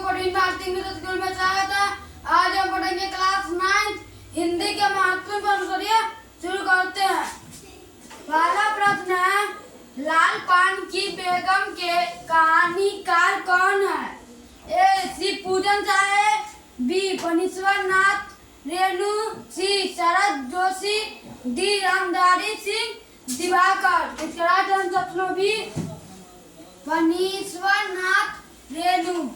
14 भारतीय मित्र स्कूल में स्वागत है। आज हम पढ़ेंगे क्लास 9 हिंदी के महत्वपूर्ण प्रश्न। शुरू करते हैं। पहला प्रश्न है, लाल पान की बेगम के कहानीकार कौन है? ए. Shri Pujan Sahay, B. Phanishwar Nath Renu, C. Sharad Joshi, D. Ramdhari Singh Diwakar. इसका right answer option B Phanishwar Nath Renu.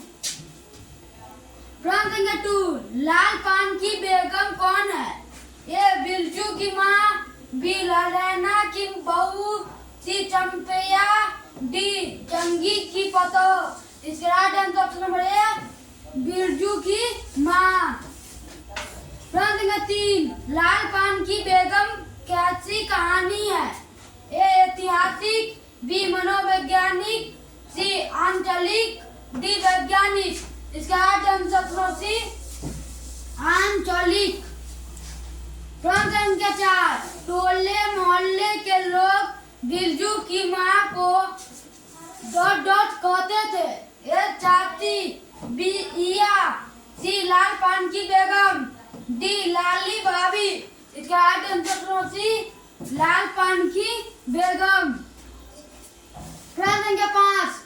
प्रश्न संख्या 2, लाल पान की बेगम कौन है? ए. बिरजू की माँ, बी. ललैना की बहू, सी. चंपैया, डी. जंगी की पतोह। इसका right answer option number A Birju की माँ। प्रश्न संख्या 3, लाल पान की बेगम कैसी कहानी है? ए. ऐतिहासिक, बी. मनोवैज्ञानिक, सी. आंचलिक, डी. वैज्ञानिक। इसका राइट आंसर सी आंचलिक। प्रश्न संख्या 4, टोले मोहल्ले के लोग बिरजू की माँ को ... कहते थे। ए. चाची, बी. इया, सी. लाल पान की बेगम, डी. लाली भाभी। इसका राइट आंसर सी लाल पान की बेगम। प्रश्न संख्या 5, ...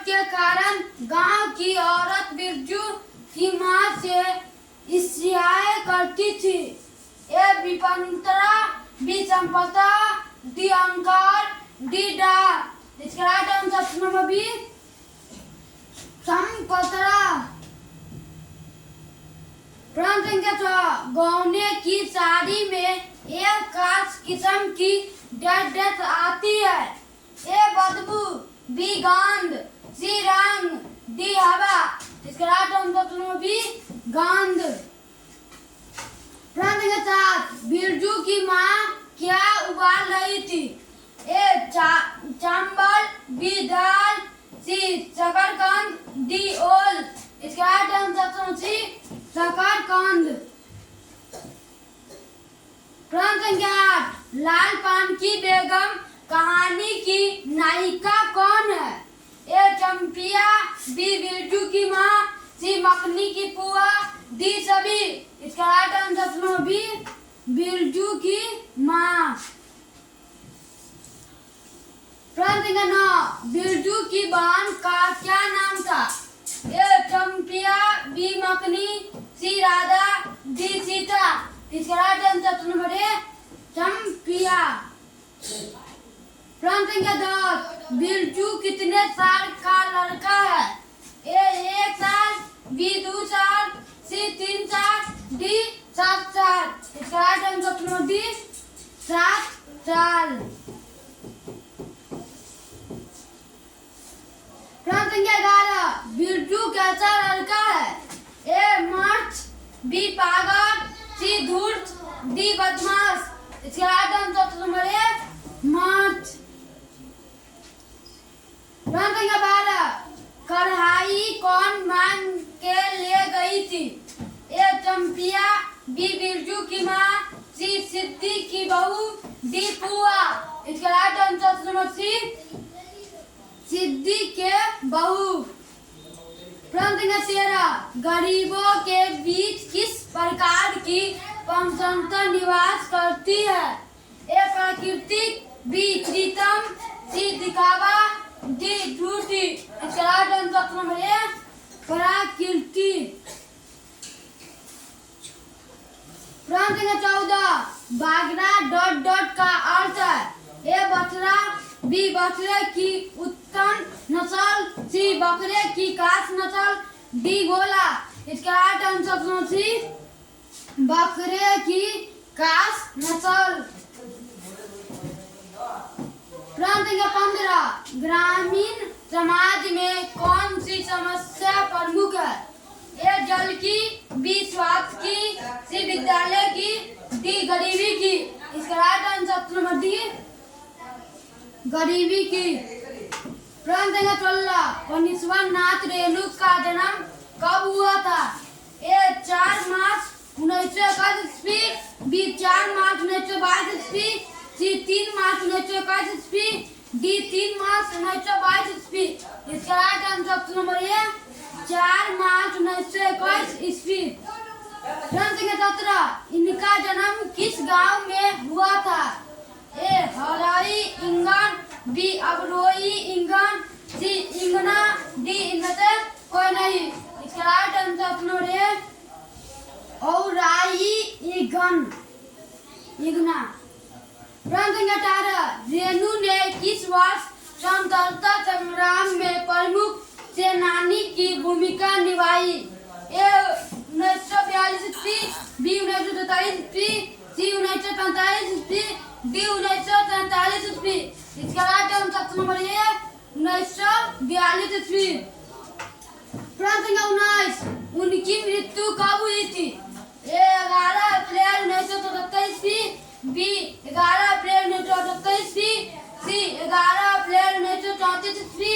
के कारण गांव की औरत बिरजू की माँ से ईर्ष्या करती थी। ए. विपंतरा, बी. संपदा, डी. अहंकार, डी. डाह। इसका राइट आंसर नंबर बी संपतरा। प्रश्न संख्या 6, गौने की साड़ी में एक खास किस्म की डस्ट आती है। ए. बदबू, बी. गंध, सी. रंग, डी. हवा। इसका राइट आंसर बी गंध। प्रश्न संख्या 7, बिरजू की माँ क्या उबाल रही थी? ए. चावल, बी. दाल, सी. शकरकंद, डी. ओल। इसका राइट आंसर सी शकरकंद। प्रश्न संख्या 8, लाल पान की बेगम कहानी की नायिका कौन है? ए. चंपिया, बी. बिरजू की माँ, सी. मखनी की पुआ, डी. सभी। इसका राइट आंसर बी बिरजू की माँ। प्रश्न संख्या 9, बिरजू की बहन का क्या नाम था? ए. चंपिया, बी. मखनी, सी. राधा, डी. सीता। इसका right answer number A Champia. प्रश्न संख्या 10, बिरजू कितने साल का लड़का है? ए. 1 साल, बी. 2 साल, सी. 3 साल, डी. 7 साल। इसका राइट आंसर डी 7 साल। प्रश्न संख्या 11, बिरजू कैसा लड़का है? ए. मर्च, बी. पागल, सी. धूर्त, डी. बदमाश। इसका राइट आंसर नंबर ए मर्च। प्रश्न संख्या 12, कढ़ाई कौन मांग के ले गई थी? ए. चंपिया, बी. बिरजू की माँ, सी. सिद्धि की बहू, डी. पुआ। इसका राइट आंसर नंबर सी सिद्धि के बहू। प्रश्न संख्या 13, गरीबों के बीच किस प्रकार की पंचतंत्र निवास करती है? ए. प्राकृतिक, बी. कृत्रिम, सी. दिखावा, डी. झूठी। इसका राइट आंसर नंबर ए प्राकृतिक। प्रश्न संख्या 14, बागरा ... का अर्थ है? ए. बछड़ा, बी. बछड़े की उत्तम नस्ल, सी. बकरे की खास नस्ल, डी. गोला। इसका राइट आंसर सी बकरे की खास नस्ल। प्रश्न संख्या 15, ग्रामीण समाज में कौन सी समस्या प्रमुख है? ए. जल की, बी. स्वास्थ्य की, सी. विद्यालय की, डी. गरीबी की। इसका राइट आंसर नंबर डी गरीबी की। प्रश्न संख्या 16, फणीश्वर नाथ रेणु का जन्म कब हुआ था? ए. 4 मार्च 1921 ईस्वी, बी. 4 मार्च 1922 ईस्वी, सी. 3 मार्च 1921 ईस्वी, डी. 3 मार्च 1922 ईस्वी। इसका राइट आंसर नंबर ए 4 ईस्वी। प्रश्न संख्या 17 इनका जन्म किस गांव में हुआ था? ए हराई इंगन, बी अबरोई इंगन, सी इंगना, डी इनमें से कोई नहीं। इसका राइट आंसर अपना है औराई इंगन, इंगना। प्रश्न संख्या 18 रेणु ने किस वर्ष स्वतंत्रता संग्राम में प्रमुख सेनानी की भूमिका निभाई? ए 1942 ईस्वी, बी 1943 ईस्वी, सी 1945 ईस्वी, डी 1947 ईस्वी। इसका राइट आंसर नंबर है 1942 ईस्वी। प्रश्न संख्या 19 उनकी मृत्यु कब हुई थी? ए 11 अप्रैल 1977 ईस्वी, बी 11 अप्रैल 1978 ईस्वी, सी 11 अप्रैल 1934 ईस्वी,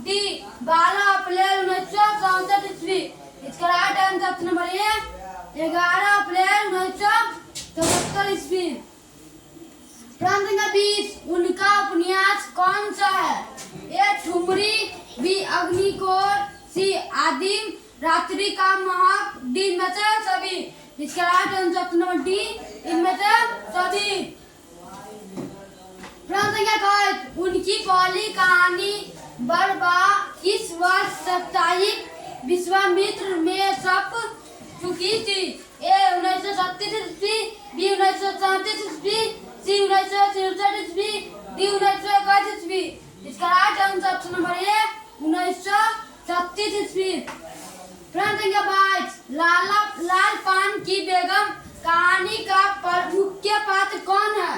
डी 12 अप्रैल 1964 ईस्वी। इसका राइट आंसर नंबर है 11 अप्रैल 1974 ईस्वी। प्रश्न संख्या 20 उनका उपन्यास कौन सा है? ए ठुमरी, बी अग्निकोर, सी आदिम रात्रि का महक, डी इनमें से सभी। इसका राइट आंसर नंबर डी इनमें से सभी। प्रश्न संख्या 21 उनकी पहली कहानी बरबा किस वर्ष साप्ताहिक विश्वामित्र में छप चुकी थी? ए 1937 ईस्वी, बी 1937 ईस्वी, सी 1963 ईस्वी, डी 1921 ईस्वी। इसका राइट आंसर नंबर है 1936 ईस्वी। प्रश्न संख्या 22 लाल पान की बेगम कहानी का मुख्य पात्र कौन है?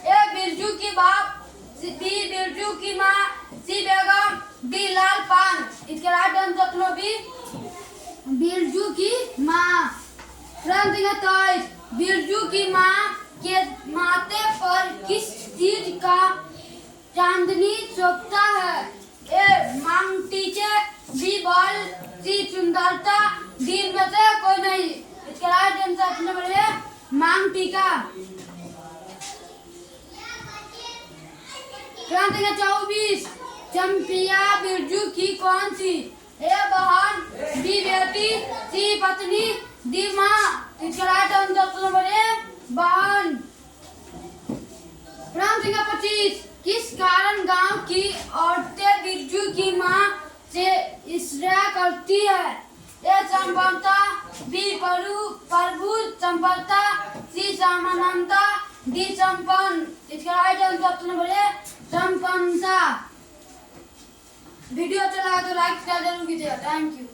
ए बिरजू की बाप, बी बिरजू की माँ, सी बेगम, डी लाल पान। इसके राइट आंसर बी बिरजू की माँ। प्रश्न संख्या 23 बिरजू की माँ के माथे पर किस चीज का चांदनी चौकता है? ए मांग टीके, बी बल, सी सुंदरता, डी में से कोई नहीं। इसका राइट आंसर नंबर है मांग टीका। प्रश्न संख्या 24 चंपिया बिरजू की कौन सी? ए बहन, बी बेटी, सी पत्नी, डी माँ। इसका राइट आंसर नंबर है बहन। प्रश्न संख्या 25 किस कारण गांव की औरतें बिरजू की माँ से ईर्ष्या करती है? ए संपन्नता, बी प्रभु संपन्नता, सी समानता, डी संपन्न। इसका राइट आंसर नंबर है संपन्नता। वीडियो अच्छा लगा तो लाइक जरूर कीजिएगा। Thank you.